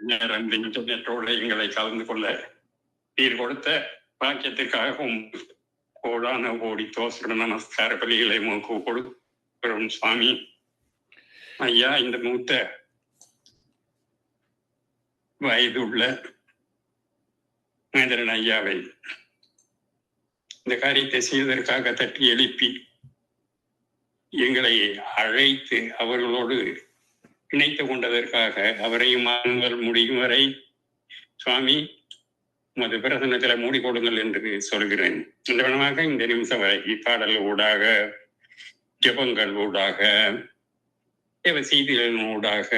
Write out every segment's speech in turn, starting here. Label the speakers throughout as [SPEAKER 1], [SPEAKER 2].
[SPEAKER 1] நேரம் இன்டர்நெட்டோடு எங்களை கலந்து கொள்ள நீர் கொடுத்த பாக்கியத்திற்காகவும் கோடான கோடி தோசர நமஸ்கார பலிகளை மூக்கு கொடுக்கிறோம் சுவாமி. ஐயா, இந்த மூத்த வயது உள்ள மகேந்திரன் ஐயாவை இந்த காரியத்தை செய்வதற்காக தட்டி எழுப்பி எங்களை அழைத்து அவர்களோடு இணைத்து கொண்டதற்காக அவரையும் முடியும் வரை சுவாமி உமது பிரசன்னத்தில் மூடிக்கொடுங்கள் என்று சொல்கிறேன். இந்த விதமாக இந்த நிமிஷம் வரை பாடல் ஊடாக, ஜபங்கள் ஊடாக, தேவ செய்திகளின் ஊடாக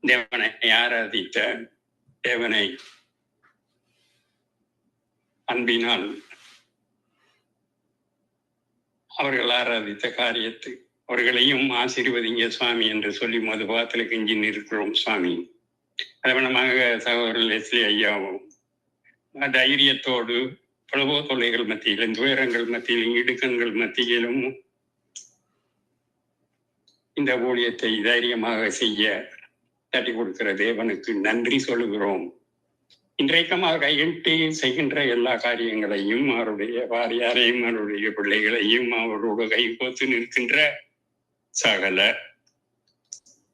[SPEAKER 1] தேவனை ஆராதித்த, தேவனை அன்பினால் அவர்கள் ஆராதித்த காரியத்தை அவர்களையும் ஆசீர்வதிங்க சுவாமி என்று சொல்லி மதுபாத்தில் கெஞ்சி நிற்கிறோம் சுவாமி. அதவனமாக சகோதரர் லெஸ்லி ஐயாவும் தைரியத்தோடு பலவோ தொல்லைகள் மத்தியிலும், துயரங்கள் மத்தியிலும், இடுக்கண்கள் மத்தியிலும் இந்த ஊழியத்தை தைரியமாக செய்ய தட்டி கொடுக்கிற தேவனுக்கு நன்றி சொல்லுகிறோம். இன்றைக்கமாக கையிட்டு செய்கின்ற எல்லா காரியங்களையும், அவருடைய வாரியாரையும், அவருடைய பிள்ளைகளையும், அவரோடு கைகோத்து நிற்கின்ற சகல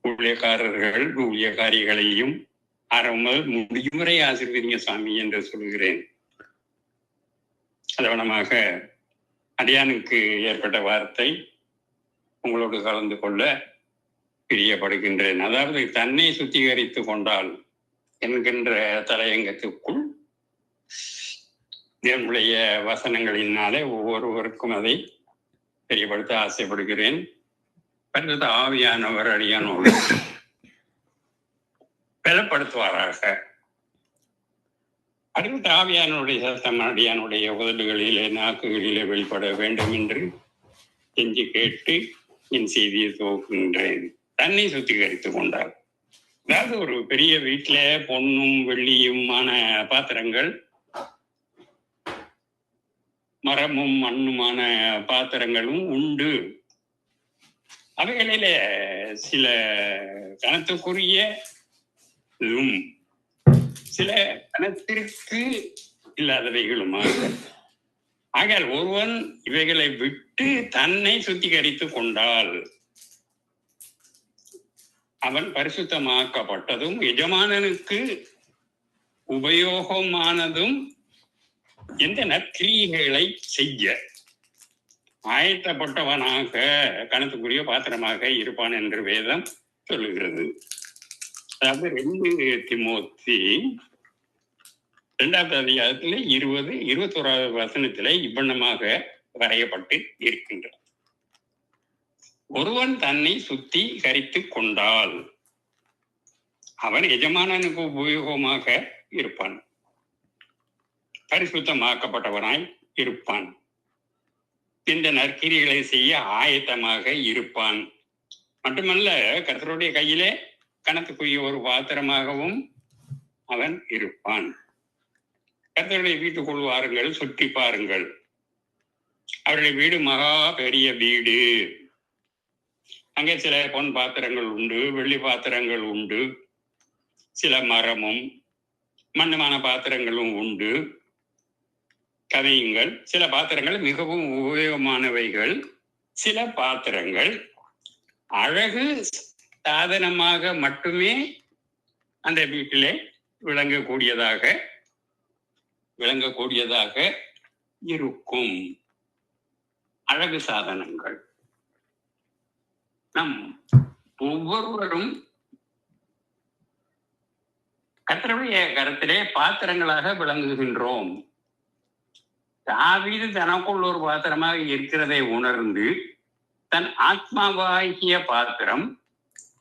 [SPEAKER 1] ஊழியக்காரர்கள், ஊழியக்காரிகளையும் அறமல் முடியும் வரை ஆசீர்வதிங்க சாமி என்று சொல்கிறேன். அதவனமாக அடியானுக்கு ஏற்பட்ட வார்த்தை உங்களோடு கலந்து கொள்ள பிரியப்படுகின்றேன். அதாவது தன்னை சுத்திகரித்து கொண்டால் என்கின்ற தலையங்கத்துக்குள் என்னுடைய வசனங்களினாலே ஒவ்வொருவருக்கும் அதை தெரியப்படுத்த ஆசைப்படுகிறேன். பரிசுத்த ஆவியானவர் அடியானோடு பலப்படுத்துவாராக. பரிசுத்த ஆவியானுடைய சத்தம் அடியானுடைய உதடுகளிலே, நாக்குகளிலே வெளிப்பட வேண்டும் என்று செஞ்சு கேட்டு என் செய்தியை துவக்குகின்றேன். தன்னை சுத்திகரித்துக் கொண்டார். அதாவது ஒரு பெரிய வீட்டுல பொன்னும் வெள்ளியுமான பாத்திரங்கள், மரமும் மண்ணுமான பாத்திரங்களும் உண்டு. அவைகளில சில கணத்துக்குரிய சில கணத்திற்கு இல்லாதவைகளுமாக. ஆகையால் ஒருவன் இவைகளை விட்டு தன்னை சுத்திகரித்துக் கொண்டால் அவன் பரிசுத்தமாக்கப்பட்டதும் எஜமானனுக்கு உபயோகமானதும் எந்த நற்கிரியைகளை செய்ய ஆயத்தப்பட்டவனாக கணத்துக்குரிய பாத்திரமாக இருப்பான் என்று வேதம் சொல்லுகிறது. அதாவது 2 தீமோத்தி 2வது அதிகாரத்திலே 21வது வசனத்திலே இவ்வண்ணமாக வரையப்பட்டு இருக்கின்றது. ஒருவன் தன்னை சுத்திகரித்துக் கொண்டால் அவன் எஜமானனுக்கு உபயோகமாக இருப்பான், பரிசுத்தமாக்கப்பட்டவனாய் இருப்பான், இந்த நற்கிரிகளை செய்ய ஆயத்தமாக இருப்பான். மட்டுமல்ல, கர்த்தருடைய கையிலே கணக்குக்குரிய ஒரு பாத்திரமாகவும் அவன் இருப்பான். கர்த்தருடைய வீட்டுக்குள் வாருங்கள், சுற்றி பாருங்கள். அவருடைய வீடு மகா பெரிய வீடு. அங்கே சில பொன் பாத்திரங்கள் உண்டு, வெள்ளி பாத்திரங்கள் உண்டு, சில மரமும் மண்ணுமான பாத்திரங்களும் உண்டு. கதையுங்கள், சில பாத்திரங்கள் மிகவும் உபயோகமானவைகள், சில பாத்திரங்கள் அழகு சாதனமாக மட்டுமே அந்த வீட்டிலே விளங்கக்கூடியதாக இருக்கும். அழகு சாதனங்கள். நம் ஒவ்வொருவரும் கர்த்தருடைய கரத்திலே பாத்திரங்களாக விளங்குகின்றோம். தாவீது தனக்குள் ஒரு பாத்திரமாக இருக்கிறதை உணர்ந்து தன் ஆத்மாவாகிய பாத்திரம்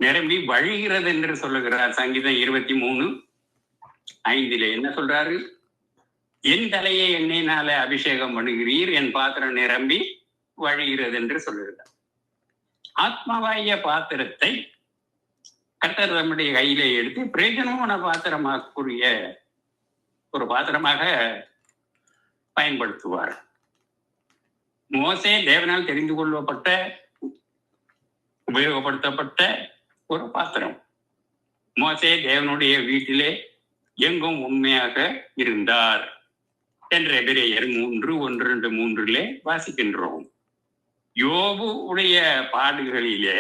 [SPEAKER 1] நிரம்பி வழிகிறது என்று சொல்லுகிறார். சங்கீதம் 23:5 என்ன சொல்றாரு? என் தலையை எண்ணெயினால அபிஷேகம் பண்ணுகிறீர், என் பாத்திரம் நிரம்பி வழிகிறது என்று சொல்லுகிறார். ஆத்மாவாகிய பாத்திரத்தை கர்த்தர் நம்முடைய கையிலே எடுத்து பிரயோஜனமான பாத்திரமாகக்கூடிய ஒரு பாத்திரமாக பயன்படுத்துவார். மோசே தேவனால் தெரிந்து கொள்ளப்பட்ட, உபயோகப்படுத்தப்பட்ட ஒரு பாத்திரம். மோசே தேவனுடைய வீட்டிலே எங்கும் உண்மையாக இருந்தார் என்ற எபிரேயர் 3:1-3 வாசிக்கின்றோம். யோபு உடைய பாடுகளிலே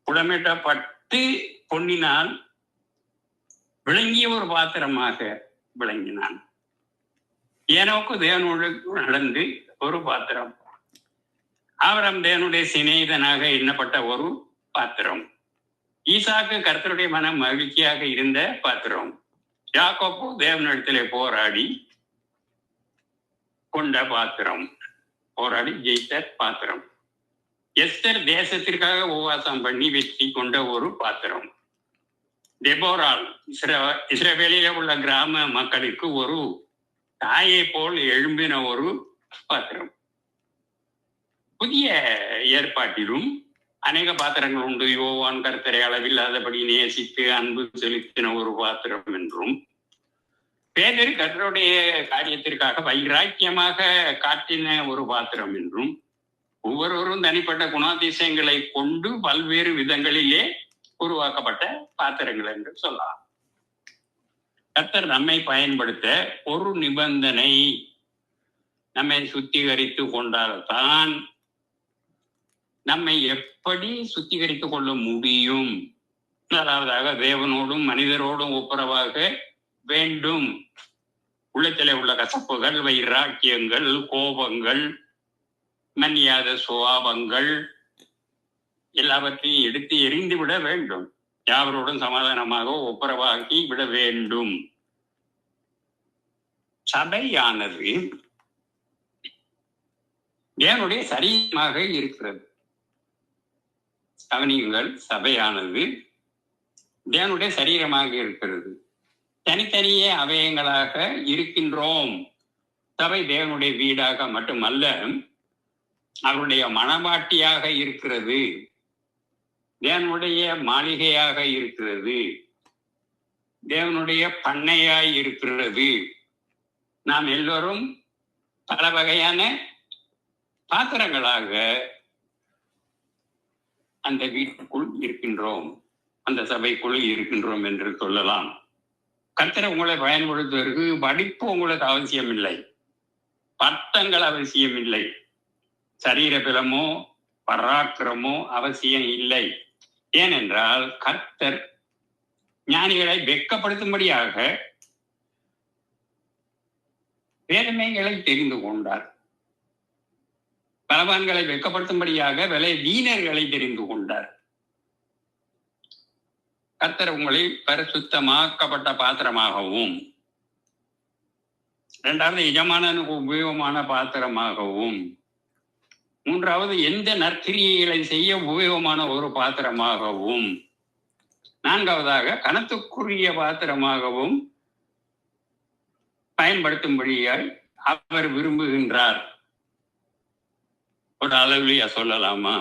[SPEAKER 1] புடமிட்டப்பட்டு பொன்னினால் விளங்கிய ஒரு பாத்திரமாக விளங்கினான். ஏனோக்கு தேவனோடு நடந்து ஒரு பாத்திரம், ஆபிரகாம் தேவனுடைய சிநேகிதனாக எண்ணப்பட்ட ஒரு பாத்திரம், ஈசாக்கு கர்த்தருடைய மன மகிழ்ச்சியாக இருந்த பாத்திரம், யாக்கோபு தேவனிடத்திலே போராடி கொண்ட பாத்திரம், போராடி ஜெயித்த பாத்திரம், எஸ்தர் தேசத்திற்காக உபவாசம் பண்ணி வெற்றி கொண்ட ஒரு பாத்திரம், தெபோரால் இஸ்ரவேலிலே உள்ள கிராம மக்களுக்கு ஒரு தாயை போல் எழும்பின ஒரு பாத்திரம். புதிய ஏற்பாட்டிலும் அநேக பாத்திரங்கள் உண்டு. யோவான் கர்த்தரை அளவில்லாதபடி நேசித்து அன்பு செலுத்தின ஒரு பாத்திரம் என்றும், பேதரு கர்த்தருடைய காரியத்திற்காக வைராக்கியமாக காட்டின ஒரு பாத்திரம் என்றும், ஒவ்வொருவரும் தனிப்பட்ட குணாதிசயங்களை கொண்டு பல்வேறு விதங்களிலே உருவாக்கப்பட்ட பாத்திரங்கள் என்று சொல்லலாம். கர்த்தர் நம்மை பயன்படுத்த ஒரு நிபந்தனை, நம்மை சுத்திகரித்து கொண்டால்தான் நம்மை எப்படி சுத்திகரித்துக் கொள்ள முடியும். முதலாவதாக தேவனோடும் மனிதரோடும் ஒப்புரவாக வேண்டும். உள்ளத்திலே உள்ள கசப்புகள், வைராக்கியங்கள், கோபங்கள், மன்னியாத சுபாவங்கள் எல்லாவற்றையும் எடுத்து எரிந்து விட வேண்டும். யாவரோடும் சமாதானமாக ஒப்புரவாக்கி விட வேண்டும். சபையானது தேவனுடைய சரீரமாக இருக்கிறது. கவனியுங்கள், சபையானது தேவனுடைய சரீரமாக இருக்கிறது. தனித்தனியே அவயங்களாக இருக்கின்றோம். சபை தேவனுடைய வீடாக மட்டுமல்ல, அவருடைய மனவாட்டியாக இருக்கிறது, தேவனுடைய மாளிகையாக இருக்கிறது, தேவனுடைய பண்ணையாய் இருக்கிறது. நாம் எல்லோரும் பல வகையான பாத்திரங்களாக அந்த வீட்டுக்குள் இருக்கின்றோம், அந்த சபைக்குள் இருக்கின்றோம் என்று சொல்லலாம். கர்த்தர் உங்களை பயன்படுத்துவதற்கு படிப்பு உங்களுக்கு அவசியம் இல்லை, பட்டங்கள் அவசியம் இல்லை, சரீர பலமோ பராக்கிரமோ அவசியம் இல்லை. ஏனென்றால் கர்த்தர் ஞானிகளை வெட்கப்படுத்தும்படியாக வேதனைகளை தெரிந்து கொண்டார், பலவான்களை வெட்கப்படுத்தும்படியாக விலை வீணர்களை தெரிந்து கொண்டார். கர்த்தர் உங்களை பரிசுத்தமாக்கப்பட்ட பாத்திரமாகவும், இரண்டாவது எஜமானனுக்கு உபயோகமான பாத்திரமாகவும், மூன்றாவது எந்த நற்கிரியைகளை செய்ய உபயோகமான ஒரு பாத்திரமாகவும், நான்காவதாக கணத்துக்குரிய பாத்திரமாகவும் பயன்படுத்தும்படியாய் அவர் விரும்புகின்றார். ஒரு அல்லேலூயா சொல்லலாமா?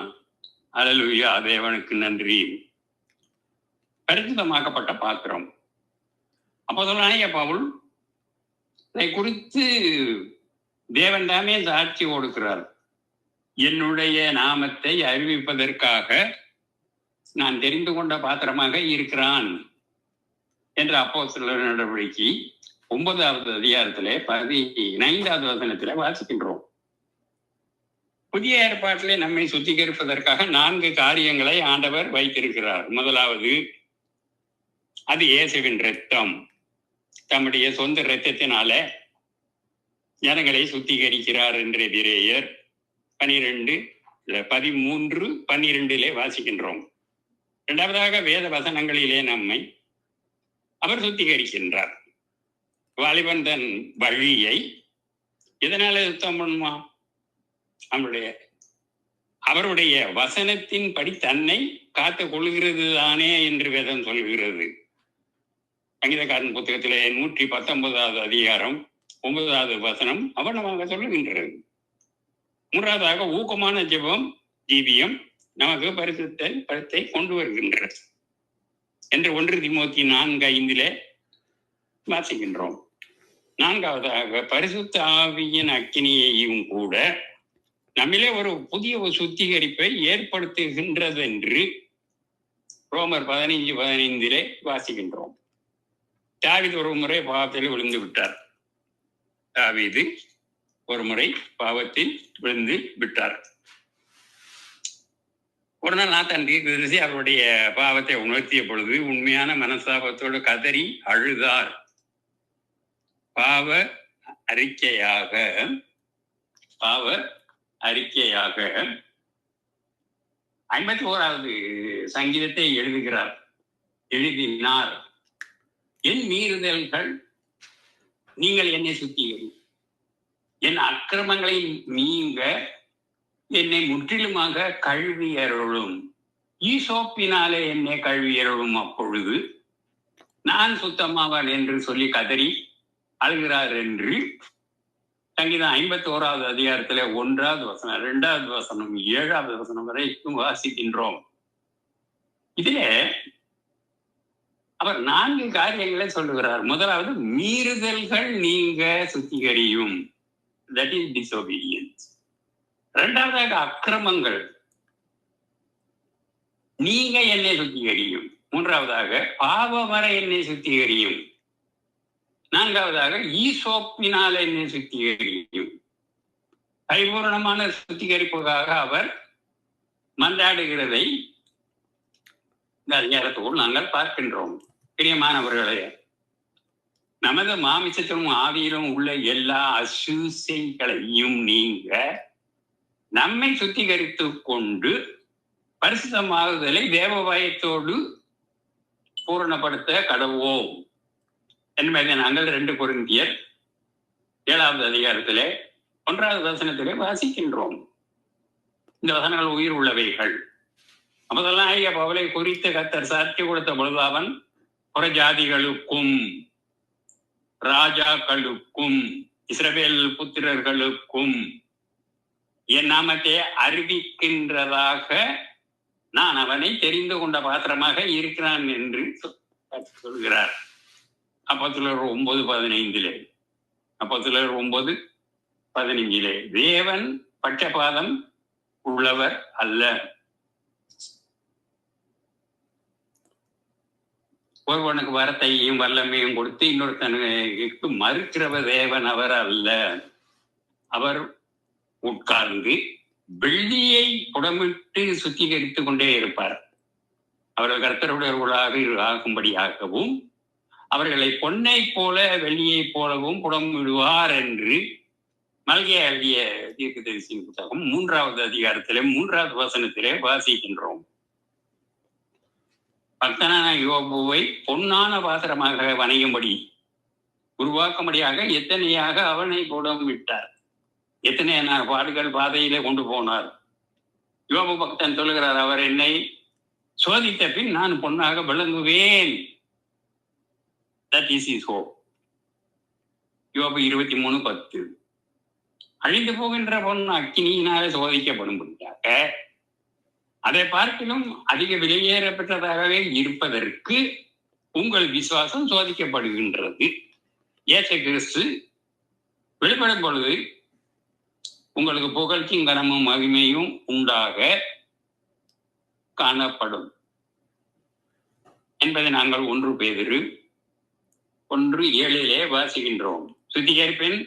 [SPEAKER 1] அல்லேலூயா, தேவனுக்கு நன்றி. பரிசுத்தமாக்கப்பட்ட பாத்திரம். அப்போஸ்தலனாகிய பவுல் இதை குறித்து தேவன் தாமே சாட்சி கொடுக்கிறார். என்னுடைய நாமத்தை அறிவிப்பதற்காக நான் தெரிந்து கொண்ட பாத்திரமாக இருக்கிறான் என்ற அப்போஸ்தலர் நடவடிக்கை 9வது அதிகாரத்திலே 15வது வசனத்திலே வாசிக்கின்றோம். புதிய ஏற்பாட்டிலே நம்மை சுத்திகரிப்பதற்காக 4 காரியங்களை ஆண்டவர் வைத்திருக்கிறார். முதலாவது, அது இயேசுவின் இரத்தம். தம்முடைய சொந்த இரத்தத்தினால ஜனங்களை சுத்திகரிக்கிறார் என்று எபிரேயர் 13:12 வாசிக்கின்றோம். இரண்டாவதாக, வேத வசனங்களிலே நம்மை அவர் சுத்திகரிக்கின்றார். வாலிபன் தன் வழியை எதனால சுத்தம் பண்ணுமா? அவருடைய வசனத்தின் படி தன்னை காத்துக் கொள்கிறது தானே என்று வேதம் சொல்கிறது. சங்கீதக்காரன் புத்தகத்திலே 119வது அதிகாரம் 9வது வசனம் அவனமாக சொல்லுகின்றது. மூன்றாவதாக, ஊக்கமான ஜெபம் ஜீவியம் நமக்கு பரிசுத்தத்தை கொண்டு வருகின்றது என்று 1 தீமோத்தி 4:5 வாசிக்கின்றோம். நான்காவதாக, பரிசுத்த ஆவியின் அக்கினியையும் கூட நம்மிலே ஒரு புதிய சுத்திகரிப்பை ஏற்படுத்துகின்றது என்று ரோமர் 15:15 வாசிக்கின்றோம். தாவீது ஒரு முறை பாவத்தில் விழுந்து விட்டார். தாவீது ஒரு முறை பாவத்தில் விழுந்து விட்டார். ஒரு நாள் நாத்தான் தீர்க்கதரிசி அவருடைய பாவத்தை உணர்த்திய பொழுது உண்மையான மனஸ்தாபத்தோடு கதறி அழுதார். பாவ அறிக்கையாக 51வது சங்கீதத்தை எழுதினார். என் மீறுதல்கள் நீங்கள் என்னை சுத்திகரி, என் அக்கிரமங்களை நீங்க என்னை முற்றிலுமாக கழுவியருளும், ஈசோப்பினாலே என்னை கழுவியருளும், அப்பொழுது நான் சுத்தமாவான் என்று சொல்லி கதறி அழுகிறார் என்று சங்கீதம் 51வது அதிகாரத்துல 1வது வசனம், 2வது வசனம், 7வது வசனம் வரைக்கும் வாசிக்கின்றோம். இதிலே அவர் 4 காரியங்களை சொல்லுகிறார். முதலாவது, மீறுதல்கள் நீங்க சுத்திகரியும், தட் இஸ் டிசோபீடியன்ஸ். 2வதாக, அக்கிரமங்கள் நீங்க என்னை சுத்திகரியும். 3வதாக, பாவமர என்னை சுத்திகரியும். 4வதாக, ஈசோப்பினால் என்னை சுத்திகரியும். பரிபூர்ணமான சுத்திகரிப்புக்காக அவர் மன்றாடுகிறதை இந்த அதிகாரத்தோடு நாங்கள் பார்க்கின்றோம். பிரியமானவர்களே, நமது மாமிசத்திலும் ஆவியிலும் உள்ள எல்லா அசூசைகளையும் நீங்க நம்மை சுத்திகரித்து கொண்டு பரிசுத்தமாகுதலை தேவபயத்தோடு பூரணப்படுத்த கடவோம் என்பதை நாங்கள் 2 கொரிந்தியர் 7வது அதிகாரத்திலே 1வது வசனத்திலே வாசிக்கின்றோம். இந்த வசனங்கள் உயிர் உள்ளவைகள். அப்போதெல்லாம் பவுலை குறித்து கர்த்தர் சாட்சி கொடுத்த பொழுது அவன் புறஜாதிகளுக்கும் ராஜாக்களுக்கும் இஸ்ரவேல் புத்திரர்களுக்கும் என் நாமத்தை அறிவிக்கின்றதாக நான் அவனை தெரிந்து கொண்ட பாத்திரமாக இருக்கிறான் என்று சொல்கிறார். அப்போஸ்தலர் 9:15 அப்போஸ்தலர் 9:15 தேவன் பட்சபாதம் உள்ளவர் அல்ல. ஒருவனுக்கு வரத்தையும் வல்லமையும் கொடுத்து இன்னொருத்தனுக்கு மறுக்கிறவ தேவன் அவர் அல்ல. அவர் உட்கார்ந்து வெள்ளியை புடமிட்டு சுத்திகரித்துக் கொண்டே இருப்பார். அவர்கள் கர்த்தருடையவர்களாக ஆகும்படியாகவும் அவர்களை பொன்னை போல வெள்ளியை போலவும் புடமிடுவார் என்று மல்கியா எழுதிய தீர்க்கதரிசியின் புத்தகம் 3வது அதிகாரத்திலே 3வது வசனத்திலே வாசிக்கின்றோம். பக்தனான யோபுவை பொன்னான பாத்திரமாக வணையும்படி உருவாக்கும்படியாக எத்தனையாக அவனை புடமிட்டார், எத்தனையான பாடுகள் பாதையிலே கொண்டு போனார். யோபு பக்தன் சொல்லுகிறார், அவர் என்னை சோதித்த பின் நான் பொன்னாக விளங்குவேன். That is his hope. யோபு 23:10. அழிந்து போகின்ற பொன் அக்கினியினாலே சோதிக்கப்படும்படியாக அதை பார்க்கிலும் அதிக வெளியேறப்பட்டதாகவே இருப்பதற்கு உங்கள் விசுவாசம் சோதிக்கப்படுகின்றது. இயேசு கிறிஸ்து வெளிப்படும் பொழுது உங்களுக்கு புகழ்ச்சியும் கனமும் மகிமையும் உண்டாக காணப்படும் என்பதை நாங்கள் 1 பேதுரு 1:7 வாசிக்கின்றோம். சுத்திகரிப்பின்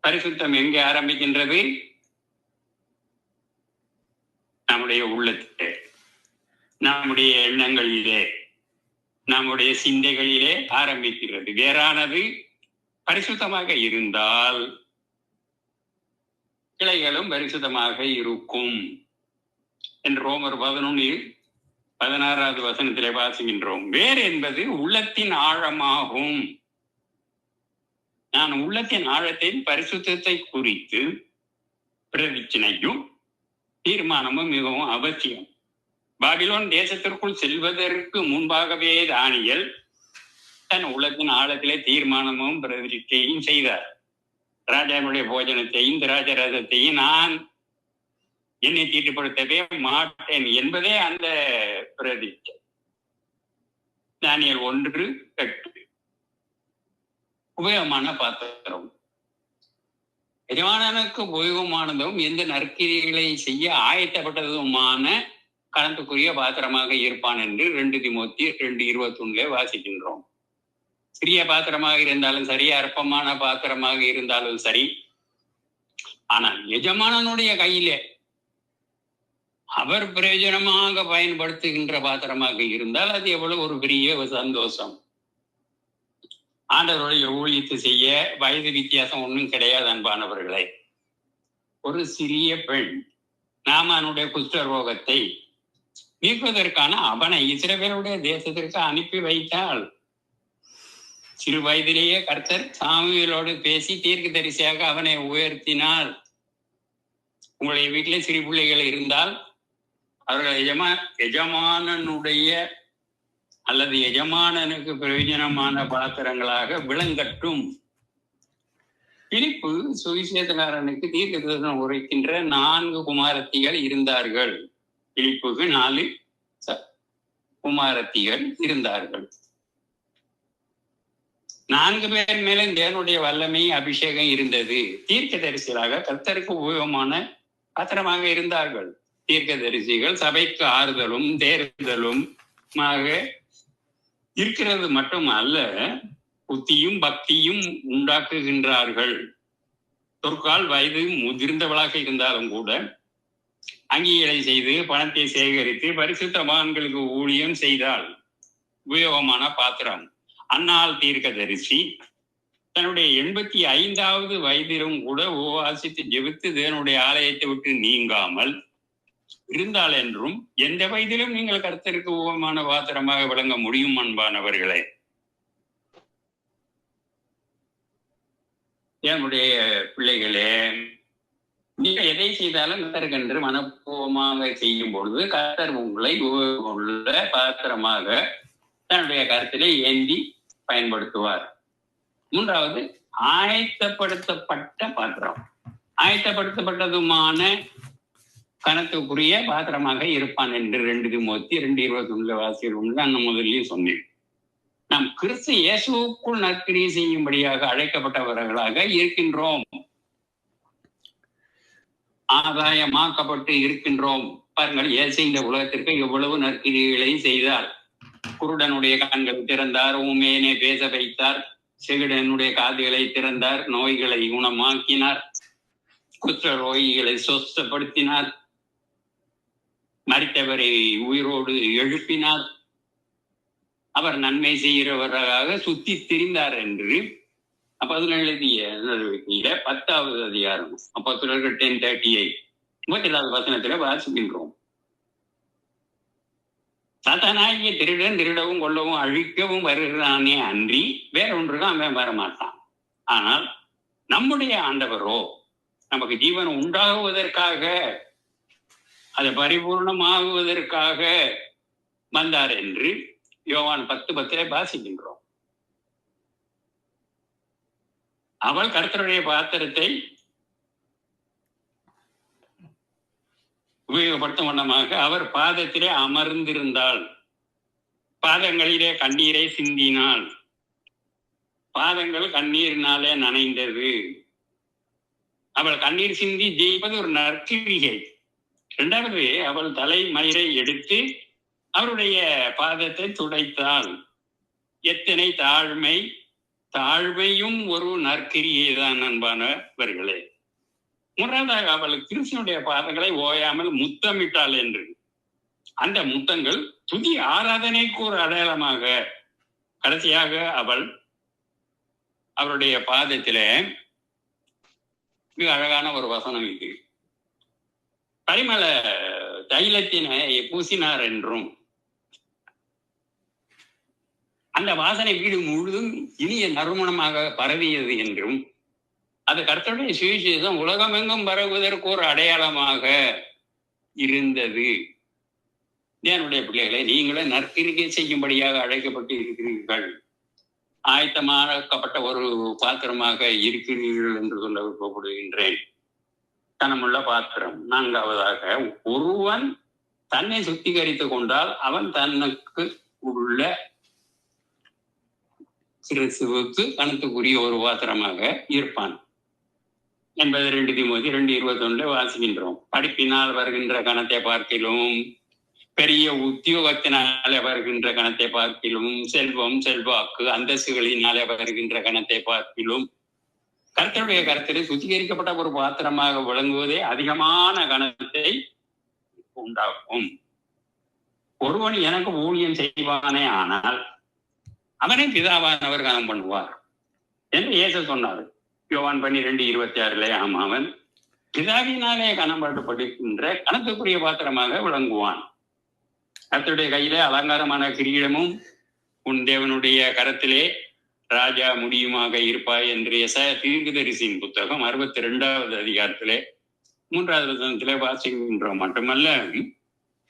[SPEAKER 1] பரிசுத்தம் எங்கே ஆரம்பிக்கின்றது? நம்முடைய உள்ளத்திலே, நம்முடைய எண்ணங்களிலே, நம்முடைய சிந்தைகளிலே ஆரம்பிக்கிறது. வேறானது பரிசுத்தமாக இருந்தால் கிளைகளும் பரிசுத்தமாக இருக்கும் என்று ரோமர் 11:16 வசனத்திலே வாசிக்கின்றோம். வேறு என்பது உள்ளத்தின் ஆழமாகும். நான் உள்ளத்தின் ஆழத்தின் பரிசுத்தத்தை குறித்து பிரதிச்சனையும் தீர்மானமும் மிகவும் அவசியம். பாபிலோன் தேசத்திற்குள் செல்வதற்கு முன்பாகவே தானியேல் தன் உள்ளத்தின் ஆழத்திலே தீர்மானமும் பிரதிச்சையும் செய்தார். ராஜாவுடைய போஜனத்தையும் திராட்சரசத்தையும் நான் என்னை தீட்டுப்படுத்தவே மாட்டேன் என்பதே அந்த பிரதிச்சை. தானியேல் 1:8. உபயோகமான பாத்திரம். எஜமானனுக்கு உபயோகமானதும் எந்த நற்கிரிகளை செய்ய ஆயத்தப்பட்டதுமான கணத்துக்குரிய பாத்திரமாக இருப்பான் என்று 2 தீமோத்தி 2:21 வாசிக்கின்றோம். சிறிய பாத்திரமாக இருந்தாலும் சரி, அற்பமான பாத்திரமாக இருந்தாலும் சரி, ஆனால் எஜமானனுடைய கையிலே அவர் பிரயோஜனமாக பயன்படுத்துகின்ற பாத்திரமாக இருந்தால் அது எவ்வளவு ஒரு பெரிய சந்தோஷம். ஆண்டவருடைய ஊழியத்தை செய்ய வயது வித்தியாசம் ஒன்றும் கிடையாது அன்பானவர்களே. ஒரு சிறிய பெண் நாமானுடைய குஷ்டரோகத்தை நீக்குவதற்கான அவனை இஸ்ரவேலுடைய தேசத்திற்கு அனுப்பி வைத்தாள். சிறு வயதிலேயே கர்த்தர் சாமுவேலோடு பேசி தீர்க்கதரிசியாக அவனை உயர்த்தினார். உங்களுடைய வீட்டிலே சிறு பிள்ளைகள் இருந்தால் அவர்கள் எஜமானனுடைய அல்லது எஜமானனுக்கு பிரயோஜனமான பாத்திரங்களாக விளங்கட்டும். பிலிப்பு சுவிசேஷக்காரனுக்கு தீர்க்க தரிசனம் உரைக்கின்ற 4 குமாரத்திகள் இருந்தார்கள். பிலிப்புக்கு 4 குமாரத்திகள் இருந்தார்கள். 4 பேர் மேல தேவனுடைய வல்லமை அபிஷேகம் இருந்தது. தீர்க்க தரிசிகளாக கர்த்தருக்கு உபயோகமான பாத்திரமாக இருந்தார்கள். தீர்க்க தரிசிகள் சபைக்கு ஆறுதலும் தேர்தலும் இருக்கிறது மட்டும் அல்ல, புத்தியும் பக்தியும் உண்டாக்குகின்றார்கள். தொற்கால் வயது முதிர்ந்தவளாக இருந்தாலும் கூட அங்கீகளை செய்து பணத்தை சேகரித்து பரிசுத்தவான்களுக்கு ஊழியம் செய்தால் உபயோகமான பாத்திரம். அன்னாள் தீர்க்கதரிசி தன்னுடைய 85வது வயதிலும் கூட உபவாசித்து ஜெபித்து தேவனுடைய ஆலயத்தை விட்டு நீங்காமல் இருந்தால் என்றும் எந்த வயதிலும் நீங்கள் கர்த்தருக்கு உபமான பாத்திரமாக விளங்க முடியும் அன்பானவர்களே. என்னுடைய பிள்ளைகளே, நீங்கள் எதை செய்தாலும் கர்த்தருக்கென்று மனப்பூர்வமாக செய்யும் பொழுது கர்த்தர் உங்களை உள்ள பாத்திரமாக தன்னுடைய கருத்திலே ஏந்தி பயன்படுத்துவார். 3வது, ஆயத்தப்படுத்தப்பட்ட பாத்திரம். ஆயத்தப்படுத்தப்பட்டதுமான கணத்துக்குரிய பாத்திரமாக இருப்பான் என்று 2 தீமோத்தி 2:21 வாசிகள் நான் முதலில் சொன்னேன். நாம் கிறிஸ்து இயேசுவுக்குள் நற்கிரியை செய்யும்படியாக அழைக்கப்பட்டவர்களாக இருக்கின்றோம், ஆதாயமாக்கப்பட்டு இருக்கின்றோம். பாருங்கள், இயேசு இந்த உலகத்திற்கு எவ்வளவு நற்கிரிகளை செய்தார். குருடனுடைய கண்களை திறந்தார், ஊமையனை பேச வைத்தார், செவிடனுடைய காதுகளை திறந்தார், நோய்களை குணமாக்கினார், குற்ற நோய்களை சொஸ்தப்படுத்தினார், மரித்தவரை உயிரோடு எழுப்பினார், அவர் நன்மை செய்கிறவராக சுத்தி திரிந்தார் என்று அப்போஸ்தலர் எழுதிய 10வது அதிகாரம் அப்போஸ்தலர்கள் 10:38 37வது வசனத்திலே வாசிக்கின்றோம். சாத்தானாகிய திருடன் திருடவும் கொல்லவும் அழிக்கவும் வருகிறானே அன்றி வேற ஒன்றுக்கும் அவன் வரமாட்டான். ஆனால் நம்முடைய ஆண்டவரோ நமக்கு ஜீவன் உண்டாகுவதற்காக, அது பரிபூர்ணமாகுவதற்காக வந்தார் என்று யோவான் 10:10 வாசிக்கின்றோம். அவள் கர்த்தருடைய பாத்திரத்தை உபயோகப்படுத்தும் வண்ணமாக அவர் பாதத்திலே அமர்ந்திருந்தாள், பாதங்களிலே கண்ணீரை சிந்தினாள், பாதங்கள் கண்ணீரினாலே நனைந்தது. அவள் கண்ணீர் சிந்தி ஜெயிப்பது ஒரு நற்கிரிகை. 2வது, அவள் தலைமயிரை எடுத்து அவருடைய பாதத்தை துடைத்தாள். எத்தனை தாழ்மை! தாழ்மையும் ஒரு நற்கிரியை தான் அன்பானவர்களே. 3வது, அவள் கிறிஸ்துவனுடைய பாதங்களை ஓயாமல் முத்தமிட்டாள் என்று. அந்த முத்தங்கள் துதி ஆராதனைக்கு ஒரு அடையாளமாக. கடைசியாக அவள் அவருடைய பாதத்திலே மிக அழகான ஒரு வசனம் இது, பரிமள தைலத்தினை பூசினார் என்றும், அந்த வாசனை வீடு முழுதும் இனிய நறுமணமாக பரவியது என்றும், அது கர்த்தருடைய சுவிசேஷம் உலகமெங்கும் பரவுவதற்கு ஒரு அடையாளமாக இருந்தது. என்னுடைய பிள்ளைகளை, நீங்களே நற்கிரிகை செய்யும்படியாக அழைக்கப்பட்டு இருக்கிறீர்கள், ஆயத்தமாக்கப்பட்ட ஒரு பாத்திரமாக இருக்கிறீர்கள் என்று சொல்ல விருப்பப்படுகின்றேன். தனமுள்ள பாத்திரம். 4வதாக, ஒருவன் தன்னை சுத்திகரித்துக் கொண்டால் அவன் தனக்கு உள்ள கிறிஸ்துவுக்கு கணத்துக்குரிய ஒரு பாத்திரமாக இருப்பான் என்பது 2 தீமோத்தி 2:21 வாசிக்கின்றோம். படிப்பினால் வருகின்ற கணத்தை பார்க்கிலும் பெரிய உத்தியோகத்தினாலே வருகின்ற கணத்தை பார்க்கிலும், செல்வம், செல்வாக்கு, அந்தஸ்துகளினாலே வருகின்ற கணத்தை பார்க்கிலும், கர்த்தருடைய கருத்தில் சுத்திகரிக்கப்பட்ட ஒரு பாத்திரமாக விளங்குவதே அதிகமான கணத்தை உண்டாக்கும். ஒருவன் எனக்கு ஊழியம் செய்வானே ஆனால் அவனை பிதாவானவர் கனம் பண்ணுவார் என்று இயேசு சொன்னார். யோவான் 12:26 அவன் பிதாவினாலே கனம்படுத்தப்படுகின்ற கணத்துக்குரிய பாத்திரமாக விளங்குவான். கர்த்தருடைய கையிலே அலங்காரமான கிரீடமும் உன் தேவனுடைய கரத்திலே ராஜா முடியுமாக இருப்பாய் என்று எசாயா தீர்க்கதரிசியின் புத்தகம் 62வது அதிகாரத்திலே 3வது வசனத்திலே வாசிக்கின்றோம். மட்டுமல்ல,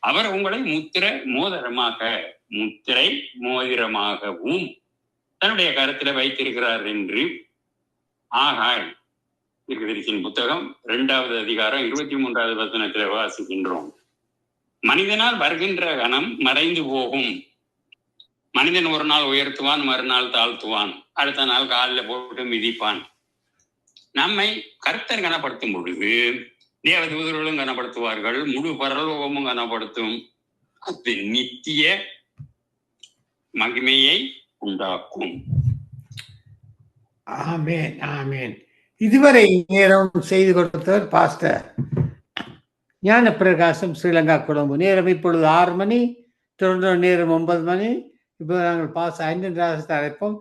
[SPEAKER 1] அவர் உங்களை முத்திரை மோதிரமாகவும் தன்னுடைய கரத்திலே வைத்திருக்கிறார் என்று ஆகாய் தீர்க்கதரிசியின் புத்தகம் 2வது அதிகாரம் 23வது வசனத்திலே வாசிக்கின்றோம். மனிதனால் வருகின்ற கணம் மறைந்து போகும். மனிதன் ஒரு நாள் உயர்த்துவான், மறுநாள் தாழ்த்துவான், அடுத்த நாள் காலில் போட்டு மிதிப்பான். நம்மை கர்த்தர் கனப்படுத்தும் பொழுது தேவதூதர்களும் கனப்படுத்துவார்கள், முழு பரலோகமும் கனப்படுத்தும். அது நித்திய மகிமையை உண்டாக்கும்.
[SPEAKER 2] ஆமேன், ஆமேன். இதுவரை நேரம் செய்து கொடுத்தவர் பாஸ்டர் ஞான பிரகாசம், ஸ்ரீலங்கா, கொழும்பு. நேரம் இப்பொழுது 6 மணி. தொடர்ந்து நேரம் 9 மணி. இப்போ நாங்கள் பாஸ் 5 அழைப்போம்.